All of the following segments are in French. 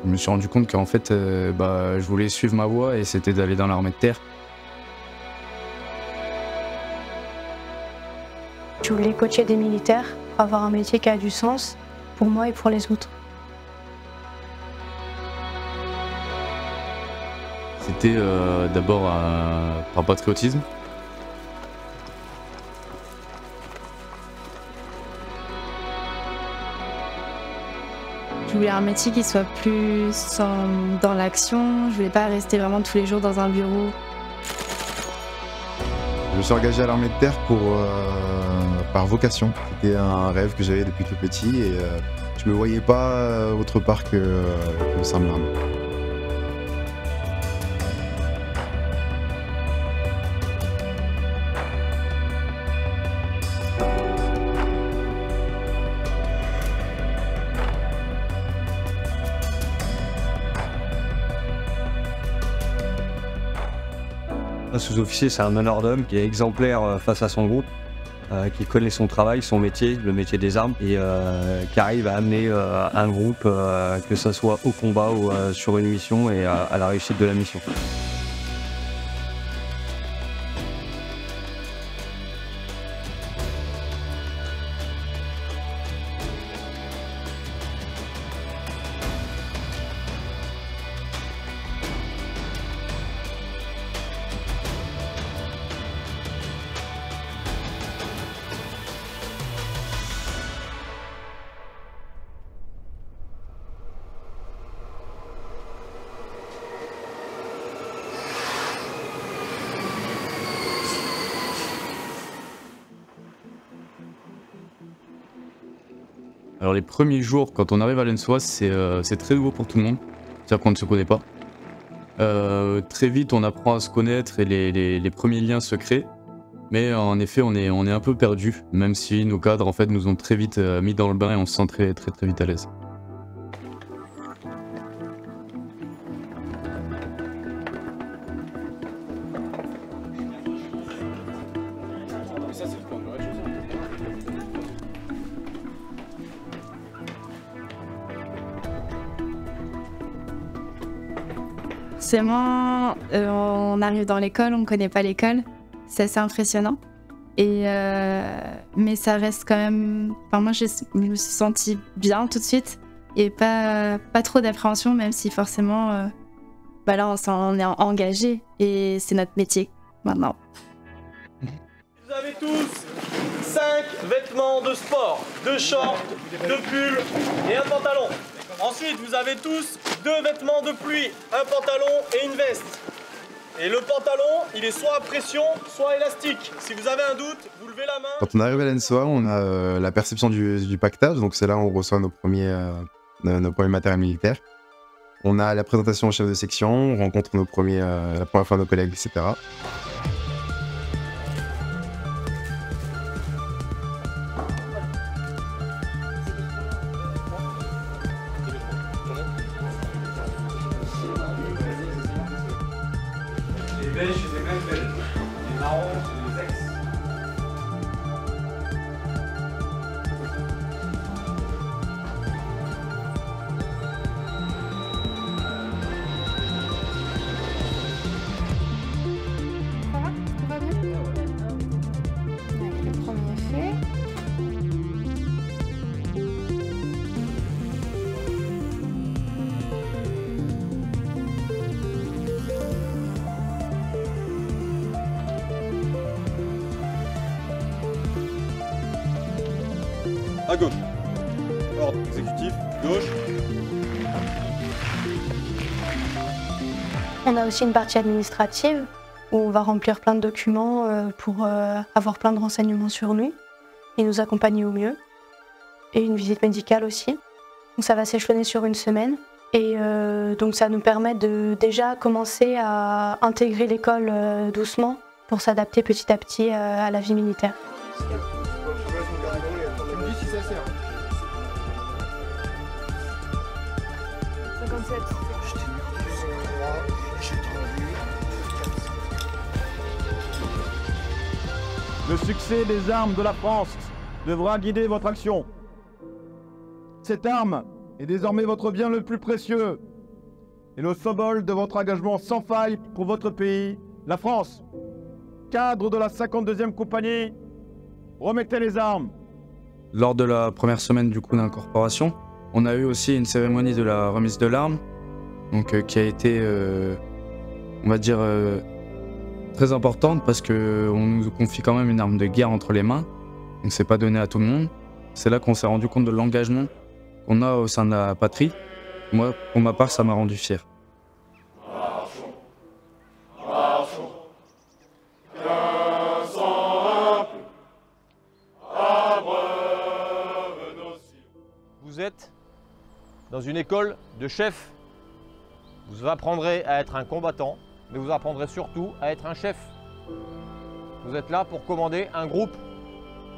Je me suis rendu compte qu'en fait, je voulais suivre ma voie et c'était d'aller dans l'armée de terre. Je voulais coacher des militaires pour avoir un métier qui a du sens pour moi et pour les autres. C'était d'abord par patriotisme. Je voulais un métier qui soit plus dans l'action. Je voulais pas rester vraiment tous les jours dans un bureau. Je me suis engagé à l'armée de terre par vocation. C'était un rêve que j'avais depuis tout petit et je me voyais pas autre part que au sein de l'armée. Un sous-officier, c'est un meneur d'hommes qui est exemplaire face à son groupe, qui connaît son travail, son métier, le métier des armes, et qui arrive à amener un groupe, que ce soit au combat ou sur une mission, et à la réussite de la mission. Alors les premiers jours, quand on arrive à l'ENSOA, c'est très nouveau pour tout le monde, c'est-à-dire qu'on ne se connaît pas. Très vite, on apprend à se connaître et les premiers liens se créent. Mais en effet, on est un peu perdu, même si nos cadres en fait, nous ont très vite mis dans le bain et on se sent très vite à l'aise. Forcément, on arrive dans l'école, on ne connaît pas l'école. C'est assez impressionnant. Mais ça reste quand même... Enfin, moi, je me suis sentie bien tout de suite. Et pas trop d'appréhension, même si forcément... là, on est engagé. Et c'est notre métier, maintenant. Vous avez tous 5 vêtements de sport, 2 shorts, 2 pulls et un pantalon. Ensuite, vous avez tous 2 vêtements de pluie, un pantalon et une veste. Et le pantalon, il est soit à pression, soit élastique. Si vous avez un doute, vous levez la main. Quand on arrive à l'ENSOA, on a la perception du pactage, donc c'est là où on reçoit nos premiers matériels militaires. On a la présentation au chef de section, on rencontre la première fois nos collègues, etc. Les beiges, c'est les mêmes beiges. Les marrons, c'est les ex. Le premier fait. À gauche. Ordre exécutif, gauche. On a aussi une partie administrative où on va remplir plein de documents pour avoir plein de renseignements sur nous et nous accompagner au mieux. Et une visite médicale aussi. Donc ça va s'échelonner sur une semaine. Et donc ça nous permet de déjà commencer à intégrer l'école doucement pour s'adapter petit à petit à la vie militaire. Le succès des armes de la France devra guider votre action. Cette arme est désormais votre bien le plus précieux. et le symbole de votre engagement sans faille pour votre pays, la France. Cadre de la 52e compagnie, remettez les armes. Lors de la première semaine du coup d'incorporation, on a eu aussi une cérémonie de la remise de l'arme, donc qui a été, on va dire, très importante parce qu'on nous confie quand même une arme de guerre entre les mains, donc c'est pas donné à tout le monde. C'est là qu'on s'est rendu compte de l'engagement qu'on a au sein de la patrie. Moi, pour ma part, ça m'a rendu fier. Vous êtes dans une école de chef. Vous apprendrez à être un combattant, mais vous apprendrez surtout à être un chef. Vous êtes là pour commander un groupe.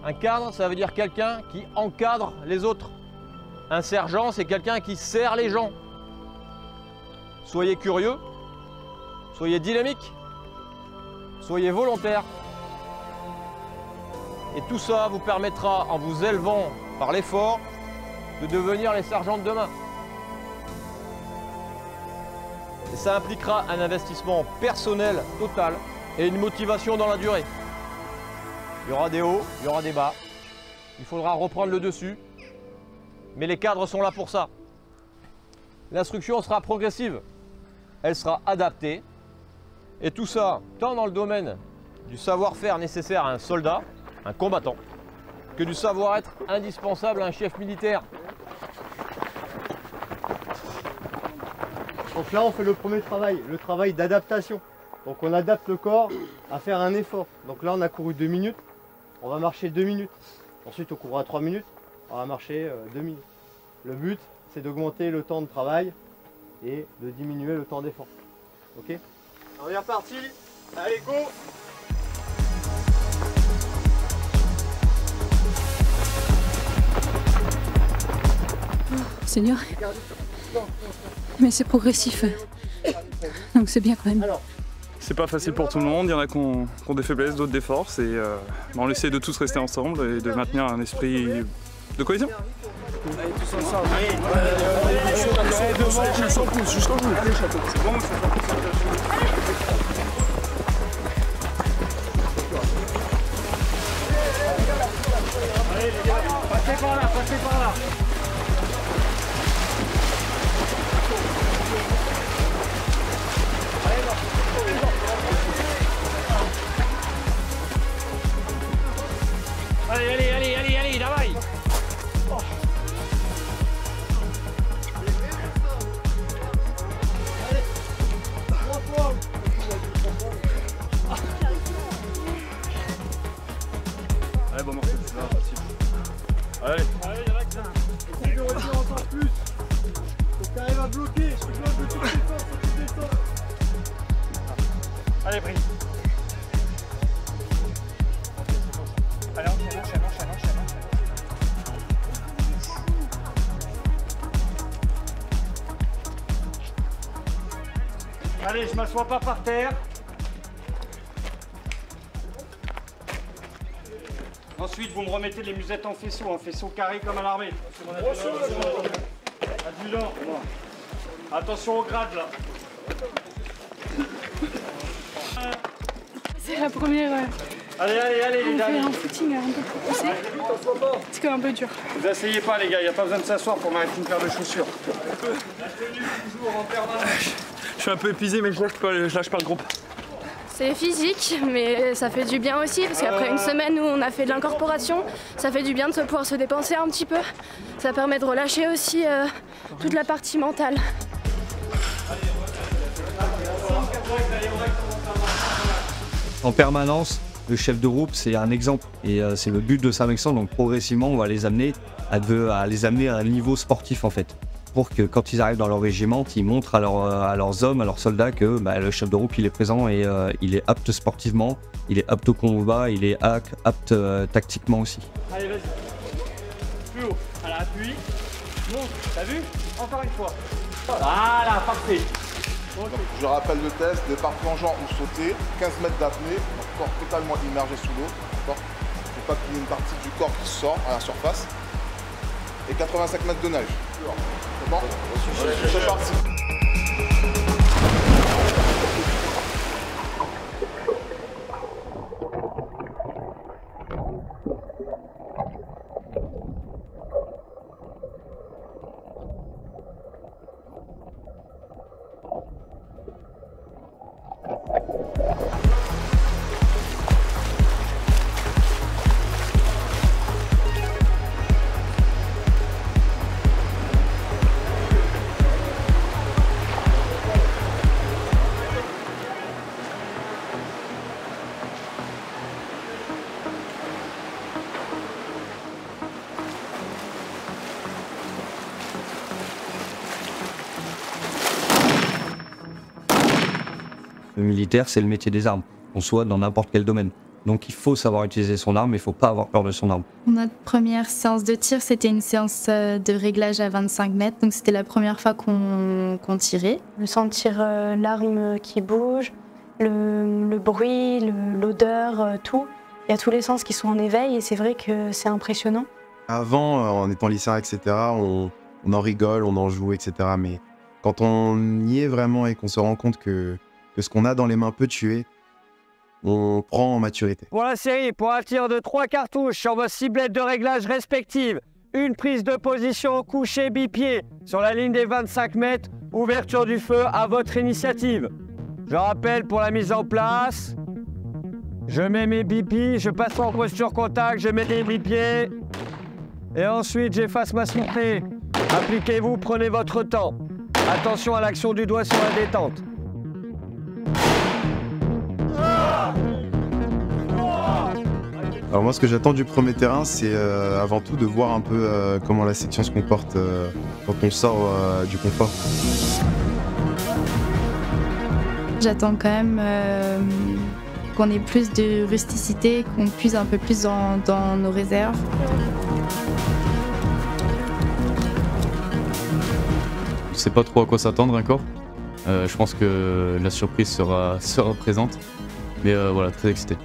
Un cadre, ça veut dire quelqu'un qui encadre les autres. Un sergent, c'est quelqu'un qui sert les gens. Soyez curieux, soyez dynamique, soyez volontaire. Et tout ça vous permettra, en vous élevant par l'effort, de devenir les sergents de demain. Et ça impliquera un investissement personnel total et une motivation dans la durée. Il y aura des hauts, il y aura des bas. Il faudra reprendre le dessus. Mais les cadres sont là pour ça. L'instruction sera progressive. Elle sera adaptée. Et tout ça, tant dans le domaine du savoir-faire nécessaire à un soldat, un combattant, que du savoir-être indispensable à un chef militaire. Donc là, on fait le premier travail, le travail d'adaptation. Donc on adapte le corps à faire un effort. Donc là, on a couru 2 minutes, on va marcher 2 minutes. Ensuite, on courra 3 minutes, on va marcher 2 minutes. Le but, c'est d'augmenter le temps de travail et de diminuer le temps d'effort. Ok? On est reparti. Allez, go! Seigneur, mais c'est progressif, donc c'est bien quand même. C'est pas facile pour tout le monde, il y en a qui ont des faiblesses, d'autres des forces, et on essaie de tous rester ensemble et de maintenir un esprit de cohésion. Allez, tous ensemble. Allez, devant, jusqu'au bout. Allez, château. C'est bon, c'est bon. Allez, les gars, passez par là, passez par là. Allez, давай! Allez, bon morceau, c'est là, facile. Allez! Allez, il y en a que ça. Essaye de retirer encore plus. Faut que tu arrives à bloquer. Je te bloque de toutes les forces, de toutes les forces. Allez, prise. Allez, enchaîne. Allez, je m'assois pas par terre. Ensuite, vous me remettez les musettes en faisceau, un faisceau carré comme à l'armée. Adjudant. Attention au grade là. C'est la première. Allez, les On dames. fait un footing un peu plus poussé. C'est quand même un peu dur. Vous asseyez pas les gars, il n'y a pas besoin de s'asseoir pour mettre une paire de chaussures. Je suis un peu épuisé, mais je lâche pas le groupe. C'est physique, mais ça fait du bien aussi, parce qu'après une semaine où on a fait de l'incorporation, ça fait du bien de pouvoir se dépenser un petit peu. Ça permet de relâcher aussi toute la partie mentale. En permanence, le chef de groupe, c'est un exemple. Et c'est le but de Saint-Mexan, donc progressivement, on va les amener à un niveau sportif en fait. Pour que quand ils arrivent dans leur régiment, ils montrent à leurs hommes, à leurs soldats que le chef de groupe il est présent et il est apte sportivement, il est apte au combat, il est apte tactiquement aussi. Allez, vas-y. Plus haut. À l'appui. Monte. T'as vu? Encore une fois. Voilà, parfait. Okay. Je rappelle le test, départ plongeant ou sauter, 15 mètres d'apnée, corps totalement immergé sous l'eau. Il ne faut pas qu'il y ait une partie du corps qui sort à la surface. Et 85 mètres de nage. C'est bon? C'est parti. Le militaire, c'est le métier des armes, qu'on soit dans n'importe quel domaine. Donc il faut savoir utiliser son arme, mais il ne faut pas avoir peur de son arme. Notre première séance de tir, c'était une séance de réglage à 25 mètres, donc c'était la première fois qu'on tirait. De sentir l'arme qui bouge, le bruit, l'odeur, tout. Il y a tous les sens qui sont en éveil et c'est vrai que c'est impressionnant. Avant, en étant lycéen, etc., on en rigole, on en joue, etc. Mais quand on y est vraiment et qu'on se rend compte que ce qu'on a dans les mains peut tuer, on prend en maturité. Pour la série, pour un tir de 3 cartouches sur vos ciblettes de réglage respectives, une prise de position couché bipied sur la ligne des 25 mètres, ouverture du feu à votre initiative. Je rappelle pour la mise en place, je mets mes bipis, je passe en posture contact, je mets les bipieds et ensuite j'efface ma souplesse. Appliquez-vous, prenez votre temps. Attention à l'action du doigt sur la détente. Alors moi, ce que j'attends du premier terrain, c'est avant tout de voir un peu comment la section se comporte quand on sort du confort. J'attends quand même qu'on ait plus de rusticité, qu'on puise un peu plus dans nos réserves. Je sais pas trop à quoi s'attendre encore. Je pense que la surprise sera présente. Mais voilà, très excité.